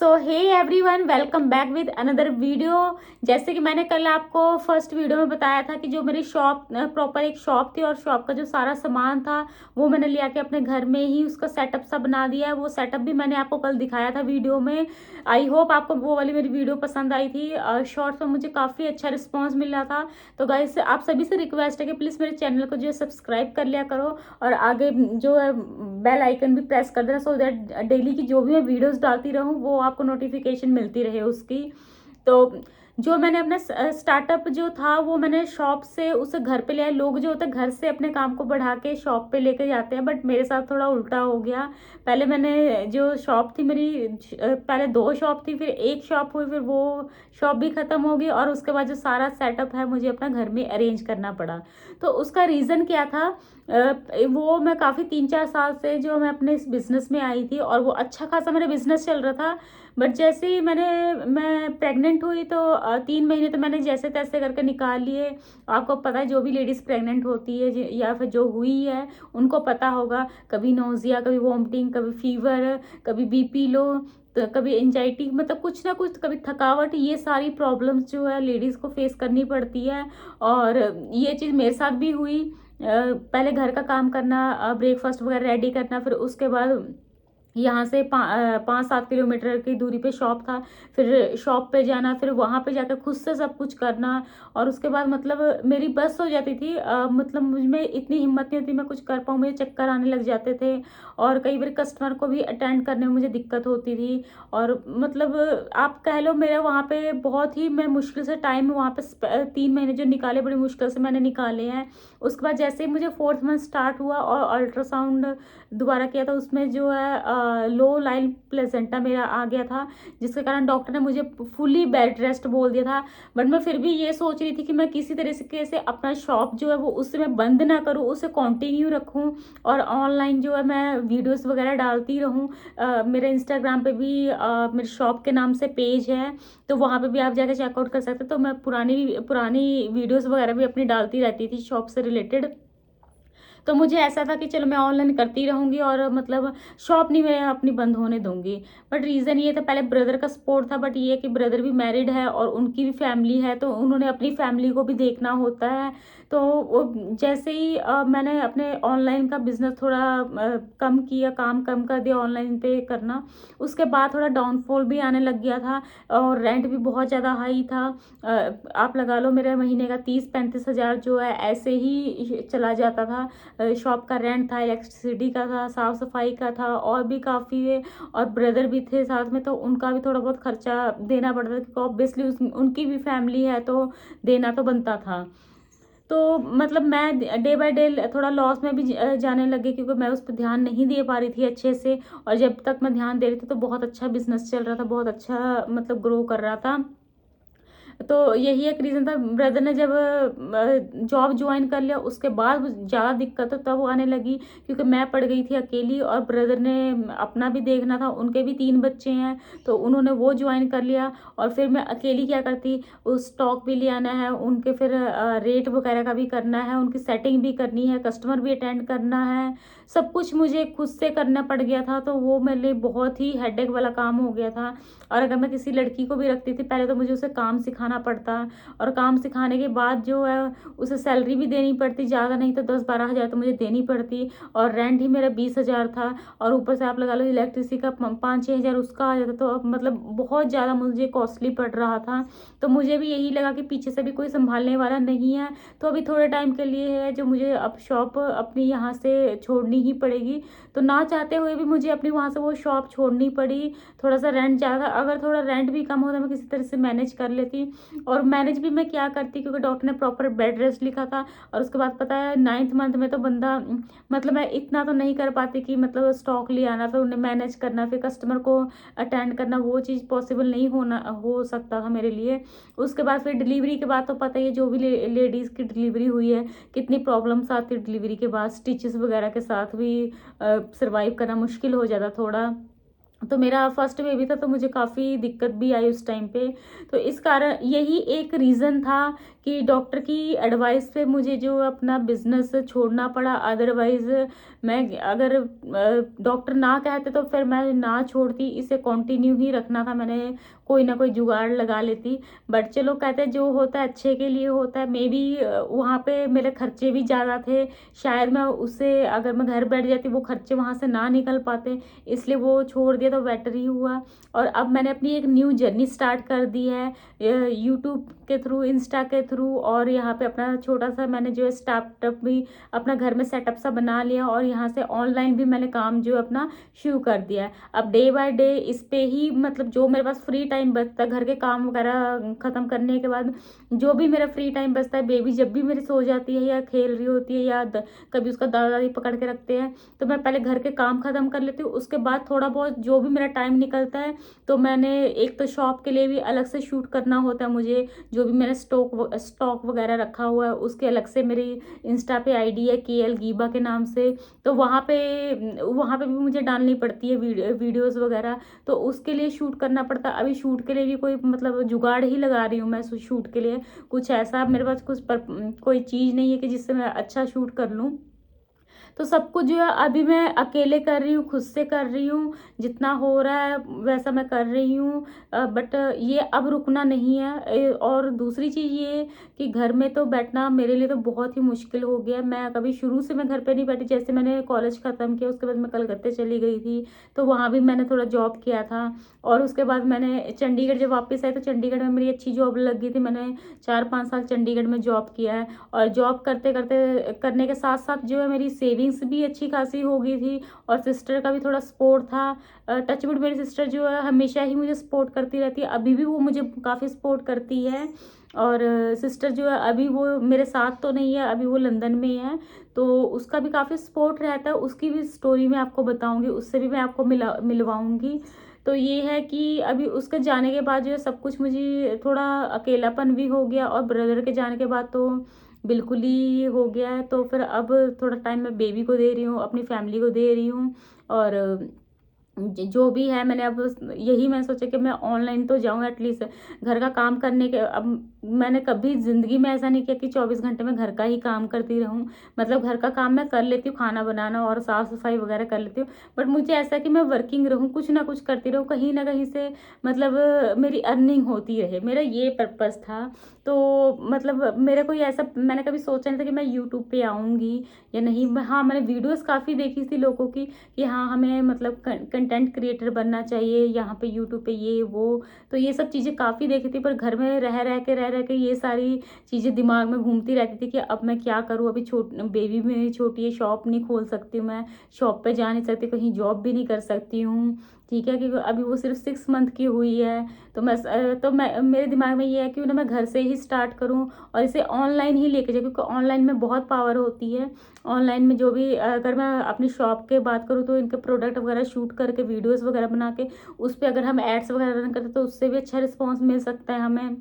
So hey everyone, welcome back with another video. जैसे कि मैंने कल आपको फर्स्ट वीडियो में बताया था कि जो मेरी शॉप प्रॉपर एक शॉप थी और शॉप का जो सारा सामान था वो मैंने लिया के अपने घर में ही उसका सेटअप सा बना दिया है। वो सेटअप भी मैंने आपको कल दिखाया था वीडियो में। आई होप आपको वो वाली मेरी वीडियो पसंद आई थी। शॉर्ट्स में मुझे काफ़ी अच्छा रिस्पॉन्स मिल रहा था। तो गाइस, आप सभी से रिक्वेस्ट है कि प्लीज़ मेरे चैनल को जो है सब्सक्राइब कर लिया करो और आगे जो है बेल आइकन भी प्रेस कर देना, सो दैट डेली की जो भी मैं वीडियोस डालती रहूँ वो आपको नोटिफिकेशन मिलती रहे उसकी। तो जो मैंने अपना स्टार्टअप जो था वो मैंने शॉप से उसे घर पे लिया। लोग जो होते हैं घर से अपने काम को बढ़ा के शॉप पे लेके जाते हैं, बट मेरे साथ थोड़ा उल्टा हो गया। पहले मैंने जो शॉप थी मेरी, पहले 2 शॉप थी, फिर 1 शॉप हुई, फिर वो शॉप भी ख़त्म हो गई और उसके बाद जो सारा सेटअप है मुझे अपना घर में अरेंज करना पड़ा। तो उसका रीज़न क्या था? वो मैं काफ़ी 3-4 साल से जो मैं अपने इस बिज़नेस में आई थी और वो अच्छा खासा मेरा बिज़नेस चल रहा था। बट जैसे ही मैं प्रेग्नेंट हुई तो 3 महीने तो मैंने जैसे तैसे करके निकाल लिए। आपको पता है जो भी लेडीज़ प्रेग्नेंट होती है या फिर जो हुई है उनको पता होगा, कभी नोज़िया, कभी वॉमिटिंग, कभी फीवर, कभी बीपी लो, तो कभी एंजाइटी, मतलब कुछ ना कुछ, कभी थकावट, ये सारी प्रॉब्लम्स जो है लेडीज़ को फेस करनी पड़ती है। और ये चीज़ मेरे साथ भी हुई। पहले घर का काम करना, ब्रेकफास्ट वगैरह रेडी करना, फिर उसके बाद यहाँ से 5-7 किलोमीटर की दूरी पे शॉप था। फिर शॉप पे जाना, फिर वहाँ पे जाकर खुद से सब कुछ करना और उसके बाद मतलब मेरी बस हो जाती थी। मतलब मुझ में इतनी हिम्मत नहीं होती मैं कुछ कर पाऊँ, मुझे चक्कर आने लग जाते थे और कई बार कस्टमर को भी अटेंड करने में मुझे दिक्कत होती थी। और मतलब आप कह लो मेरा वहाँ पे बहुत ही, मैं मुश्किल से टाइम वहाँ पे 3 महीने जो निकाले बड़ी मुश्किल से मैंने निकाले हैं। उसके बाद जैसे ही मुझे 4th मंथ स्टार्ट हुआ और अल्ट्रासाउंड दोबारा किया था, उसमें जो है लो लाइन प्लेसेंटा मेरा आ गया था, जिसके कारण डॉक्टर ने मुझे फुली बेड रेस्ट बोल दिया था। बट मैं फिर भी ये सोच रही थी कि मैं किसी तरीके से अपना शॉप जो है वो उससे मैं बंद ना करूँ, उसे कंटिन्यू रखूँ और ऑनलाइन जो है मैं वीडियोस वगैरह डालती रहूँ। मेरे इंस्टाग्राम पे भी मेरे शॉप के नाम से पेज है, तो वहाँ पे भी आप जाकर चेकआउट कर सकते हैं। तो मैं पुरानी पुरानी वीडियोस वगैरह भी अपनी डालती रहती थी शॉप से रिलेटेड। तो मुझे ऐसा था कि चलो मैं ऑनलाइन करती रहूँगी और मतलब शॉप नहीं मैं अपनी बंद होने दूँगी। बट रीज़न ये था, पहले ब्रदर का सपोर्ट था, बट ये है कि ब्रदर भी मैरिड है और उनकी भी फैमिली है, तो उन्होंने अपनी फैमिली को भी देखना होता है। तो वो जैसे ही मैंने अपने ऑनलाइन का बिज़नेस थोड़ा कम किया, काम कम कर दिया ऑनलाइन पे करना, उसके बाद थोड़ा डाउनफॉल भी आने लग गया था और रेंट भी बहुत ज़्यादा हाई था। आप लगा लो मेरे महीने का 30-35 हज़ार जो है ऐसे ही चला जाता था। शॉप का रेंट था, इलेक्ट्रिसिटी का था, साफ़ सफाई का था और भी काफ़ी है। और ब्रदर भी थे साथ में, तो उनका भी थोड़ा बहुत खर्चा देना पड़ता था क्योंकि ऑब्वियसली उनकी भी फैमिली है, तो देना तो बनता था। तो मतलब मैं डे बाय डे थोड़ा लॉस में भी जाने लगी क्योंकि मैं उस पर ध्यान नहीं दे पा रही थी अच्छे से। और जब तक मैं ध्यान दे रही थी तो बहुत अच्छा बिजनेस चल रहा था, बहुत अच्छा मतलब ग्रो कर रहा था। तो यही एक रीज़न था। ब्रदर ने जब जॉब ज्वाइन कर लिया उसके बाद ज़्यादा दिक्कत तब आने लगी क्योंकि मैं पड़ गई थी अकेली और ब्रदर ने अपना भी देखना था, उनके भी 3 बच्चे हैं, तो उन्होंने वो ज्वाइन कर लिया। और फिर मैं अकेली क्या करती, उस स्टॉक भी ले आना है उनके, फिर रेट वगैरह का भी करना है, उनकी सेटिंग भी करनी है, कस्टमर भी अटेंड करना है, सब कुछ मुझे खुद से करना पड़ गया था। तो वो मेरे लिए बहुत ही हेडेक वाला काम हो गया था। और अगर मैं किसी लड़की को भी रखती थी पहले तो मुझे उसे काम सिखाना पड़ता और काम सिखाने के बाद जो है उसे सैलरी भी देनी पड़ती, ज़्यादा नहीं तो 10-12 हज़ार तो मुझे देनी पड़ती। और रेंट ही मेरा 20 हज़ार था और ऊपर से आप लगा लो इलेक्ट्रिसिटी का 5-6 हज़ार उसका आ जाता, तो अब मतलब बहुत ज़्यादा मुझे कॉस्टली पड़ रहा था। तो मुझे भी यही लगा कि पीछे से भी कोई संभालने वाला नहीं है, तो अभी थोड़े टाइम के लिए है जो मुझे अब शॉप अपनी यहाँ से छोड़नी ही पड़ेगी। तो ना चाहते हुए भी मुझे अपनी वहाँ से वो शॉप छोड़नी पड़ी। थोड़ा सा रेंट ज़्यादा, अगर थोड़ा रेंट भी कम होता मैं किसी तरह से मैनेज कर लेती। और मैनेज भी मैं क्या करती क्योंकि डॉक्टर ने प्रॉपर बेड रेस्ट लिखा था। और उसके बाद पता है 9th मंथ में तो बंदा, मतलब मैं इतना तो नहीं कर पाती कि मतलब स्टॉक ले आना, फिर उन्हें मैनेज करना, फिर कस्टमर को अटेंड करना, वो चीज़ पॉसिबल नहीं हो सकता था मेरे लिए। उसके बाद फिर डिलीवरी के बाद तो पता ही है जो भी लेडीज़ की डिलीवरी हुई है कितनी प्रॉब्लम्स आती है डिलीवरी के बाद, स्टिचेस वगैरह के साथ भी सर्वाइव करना मुश्किल हो जाता थोड़ा। तो मेरा फर्स्ट बेबी था, तो मुझे काफ़ी दिक्कत भी आई उस टाइम पे। तो इस कारण यही एक रीज़न था कि डॉक्टर की एडवाइस पे मुझे जो अपना बिज़नेस छोड़ना पड़ा। अदरवाइज़ मैं अगर डॉक्टर ना कहते तो फिर मैं ना छोड़ती, इसे कंटिन्यू ही रखना था मैंने, कोई ना कोई जुगाड़ लगा लेती। बट चलो, कहते हैं जो होता है अच्छे के लिए होता है। मेबी वहाँ पे मेरे खर्चे भी ज़्यादा थे, शायद मैं उससे अगर मैं घर बैठ जाती वो खर्चे वहाँ से ना निकल पाते, इसलिए वो छोड़ दिया तो बेटर ही हुआ। और अब मैंने अपनी एक न्यू जर्नी स्टार्ट कर दी है, यूट्यूब के थ्रू, इंस्टा के थ्रू, और यहाँ पे अपना छोटा सा मैंने जो है स्टार्टअप भी अपना घर में सेटअप सा बना लिया, और यहाँ से ऑनलाइन भी मैंने काम जो है अपना शुरू कर दिया है। अब डे बाय डे इस पे ही, मतलब जो मेरे पास फ्री टाइम बचता है घर के काम वगैरह ख़त्म करने के बाद, जो भी मेरा फ्री टाइम बचता है, बेबी जब भी मेरी सो जाती है या खेल रही होती है या कभी उसका दादा दादी पकड़ के रखते हैं, तो मैं पहले घर के काम ख़त्म कर लेती हूँ। उसके बाद थोड़ा बहुत जो भी मेरा टाइम निकलता है, तो मैंने एक तो शॉप के लिए भी अलग से शूट करना होता है मुझे, जो भी मैंने स्टॉक वगैरह रखा हुआ है उसके अलग से मेरी इंस्टा पे आईडी है KL गीबा के नाम से, तो वहाँ पे भी मुझे डालनी पड़ती है वीडियोज़ वगैरह, तो उसके लिए शूट करना पड़ता है। अभी शूट के लिए भी कोई मतलब जुगाड़ ही लगा रही हूँ मैं शूट के लिए, कुछ ऐसा मेरे पास कोई चीज़ नहीं है कि जिससे मैं अच्छा शूट कर लूँ। तो सब कुछ जो है अभी मैं अकेले कर रही हूँ, खुद से कर रही हूँ, जितना हो रहा है वैसा मैं कर रही हूँ। बट ये अब रुकना नहीं है। और दूसरी चीज़ ये कि घर में तो बैठना मेरे लिए तो बहुत ही मुश्किल हो गया। मैं कभी शुरू से मैं घर पे नहीं बैठी, जैसे मैंने कॉलेज ख़त्म किया उसके बाद मैं कलकत्ते चली गई थी, तो वहाँ भी मैंने थोड़ा जॉब किया था। और उसके बाद मैंने चंडीगढ़ जब वापस आई, तो चंडीगढ़ में मेरी अच्छी जॉब लग गई थी, मैंने 4-5 साल चंडीगढ़ में जॉब किया है। और जॉब करते करते करने के साथ साथ जो है मेरी सेविंग्स भी अच्छी खासी हो गई थी, और सिस्टर का भी थोड़ा सपोर्ट था। टचवुड मेरी सिस्टर जो है हमेशा ही मुझे सपोर्ट करती रहती है, अभी भी वो मुझे काफ़ी सपोर्ट करती है। और सिस्टर जो है अभी वो मेरे साथ तो नहीं है, अभी वो लंदन में है, तो उसका भी काफ़ी सपोर्ट रहता है। उसकी भी स्टोरी मैं आपको बताऊंगी, उससे भी मैं आपको मिलवाऊंगी। तो ये है कि अभी उसके जाने के बाद जो है सब कुछ मुझे थोड़ा अकेलापन भी हो गया, और ब्रदर के जाने के बाद तो बिल्कुल ही हो गया है। तो फिर अब थोड़ा टाइम मैं बेबी को दे रही हूँ, अपनी फैमिली को दे रही हूँ। और जो भी है मैंने अब यही मैं सोचा कि मैं ऑनलाइन तो जाऊँ एटलीस्ट घर का काम करने के। अब मैंने कभी ज़िंदगी में ऐसा नहीं किया कि 24 घंटे में घर का ही काम करती रहूँ। मतलब घर का काम मैं कर लेती हूँ, खाना बनाना और साफ़ सफाई वगैरह कर लेती हूँ, बट मुझे ऐसा है कि मैं वर्किंग रहूँ, कुछ ना कुछ करती रहूँ, कहीं ना कहीं से मतलब मेरी अर्निंग होती रहे, मेरा ये पर्पज़ था। तो मतलब मेरे को ऐसा मैंने कभी सोचा नहीं था कि मैं यूट्यूब पे आऊँगी या नहीं। हाँ, मैंने वीडियोज़ काफ़ी देखी थी लोगों की कि हाँ, हमें मतलब कंटेंट क्रिएटर बनना चाहिए यहाँ पे यूट्यूब पे, ये वो, तो ये सब चीज़ें काफ़ी देखी थी। पर घर में रह के ये सारी चीज़ें दिमाग में घूमती रहती थी कि अब मैं क्या करूँ। अभी बेबी मेरी छोटी है, शॉप नहीं खोल सकती हूँ मैं, शॉप पे जा नहीं सकती, कहीं जॉब भी नहीं कर सकती हूँ, ठीक है, क्योंकि अभी वो सिर्फ 6 मंथ की हुई है। तो मैं मेरे दिमाग में ये है कि ना मैं घर से ही स्टार्ट करूँ और इसे ऑनलाइन ही लेके जाऊँ, क्योंकि ऑनलाइन में बहुत पावर होती है। ऑनलाइन में जो भी अगर मैं अपनी शॉप के बात करूँ, तो इनके प्रोडक्ट वगैरह शूट करके वीडियोस वगैरह बना के उस पर अगर हम एड्स वगैरह रन करते, तो उससे भी अच्छा रिस्पॉन्स मिल सकता है हमें।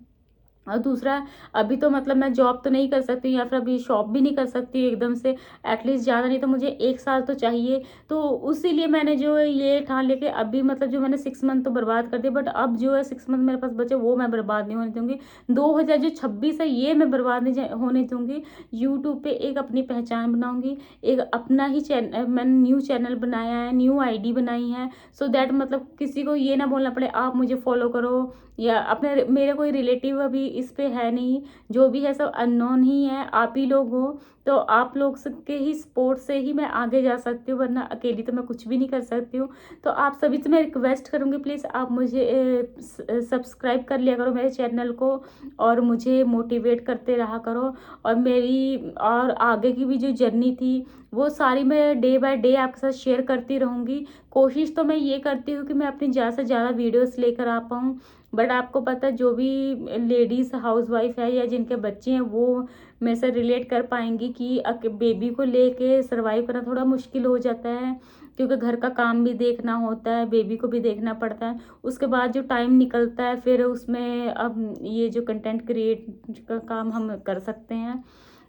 और दूसरा, अभी तो मतलब मैं जॉब तो नहीं कर सकती या फिर अभी शॉप भी नहीं कर सकती एकदम से, एटलीस्ट ज़्यादा नहीं तो मुझे 1 साल तो चाहिए। तो उसी लिए जो है ये ठान लेके अभी मतलब जो मैंने 6 मंथ तो बर्बाद कर दिए, बट अब जो है 6 मंथ मेरे पास बचे वो मैं बर्बाद नहीं होने दूंगी। 2026 है ये मैं बर्बाद नहीं होने दूंगी। यूट्यूब पे एक अपनी पहचान बनाऊंगी, एक अपना ही चैनल, मैंने न्यू चैनल बनाया है, न्यू आईडी बनाई है, सो दैट मतलब किसी को ये ना बोलना पड़े आप मुझे फॉलो करो, या अपने मेरे कोई रिलेटिव अभी इस पे है नहीं, जो भी है सब अननोन ही है, आप ही लोग हो। तो आप लोग के ही सपोर्ट से ही मैं आगे जा सकती हूँ, वरना अकेली तो मैं कुछ भी नहीं कर सकती हूँ। तो आप सभी से मैं रिक्वेस्ट करूँगी, प्लीज़ आप मुझे सब्सक्राइब कर लिया करो मेरे चैनल को, और मुझे मोटिवेट करते रहा करो। और मेरी और आगे की भी जो जर्नी थी वो सारी मैं डे बाय डे आपके साथ शेयर करती रहूँगी। कोशिश तो मैं ये करती हूँ कि मैं अपनी ज़्यादा से ज़्यादा वीडियोस लेकर आ पाऊँ, बट आपको पता है जो भी लेडीज़ हाउसवाइफ है या जिनके बच्चे हैं वो मेरे से रिलेट कर पाएंगी कि बेबी को लेके सरवाइव करना थोड़ा मुश्किल हो जाता है, क्योंकि घर का काम भी देखना होता है, बेबी को भी देखना पड़ता है। उसके बाद जो टाइम निकलता है फिर उसमें अब ये जो कंटेंट क्रिएट का काम हम कर सकते हैं।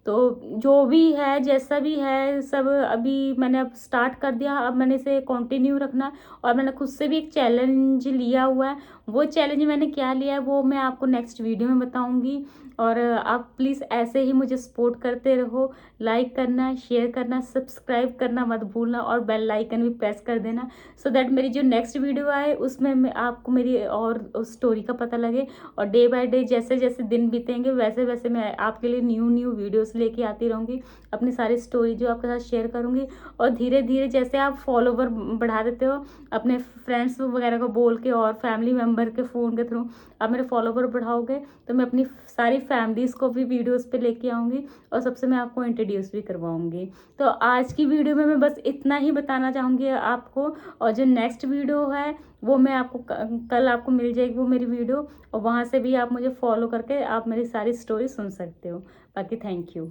तो जो भी है, जैसा भी है, सब अभी मैंने अब स्टार्ट कर दिया। अब मैंने इसे कंटिन्यू रखना, और मैंने खुद से भी एक चैलेंज लिया हुआ है। वो चैलेंज मैंने क्या लिया है वो मैं आपको नेक्स्ट वीडियो में बताऊंगी। और आप प्लीज़ ऐसे ही मुझे सपोर्ट करते रहो। लाइक करना, शेयर करना, सब्सक्राइब करना मत भूलना, और बेल आइकन भी प्रेस कर देना, सो दैट मेरी जो नेक्स्ट वीडियो आए उसमें आपको मेरी और स्टोरी का पता लगे। और डे बाय डे जैसे जैसे दिन बीतेंगे वैसे वैसे मैं आपके लिए न्यू वीडियोस लेके आती रहूँगी, अपनी सारी स्टोरी जो आपके साथ शेयर करूँगी। और धीरे धीरे जैसे आप फॉलोवर बढ़ा देते हो अपने फ्रेंड्स वगैरह को बोल के और फैमिली मेम्बर के फ़ोन के थ्रू आप मेरे फॉलोवर बढ़ाओगे, तो मैं अपनी सारी फैमिलीज़ को भी वीडियोस पे लेके आऊँगी, और सबसे मैं आपको इंट्रोड्यूस भी करवाऊँगी। तो आज की वीडियो में मैं बस इतना ही बताना चाहूँगी आपको। और जो नेक्स्ट वीडियो है वो मैं आपको कल आपको मिल जाएगी वो मेरी वीडियो, और वहाँ से भी आप मुझे फॉलो करके आप मेरी सारी स्टोरी सुन सकते हो। बाकी थैंक यू।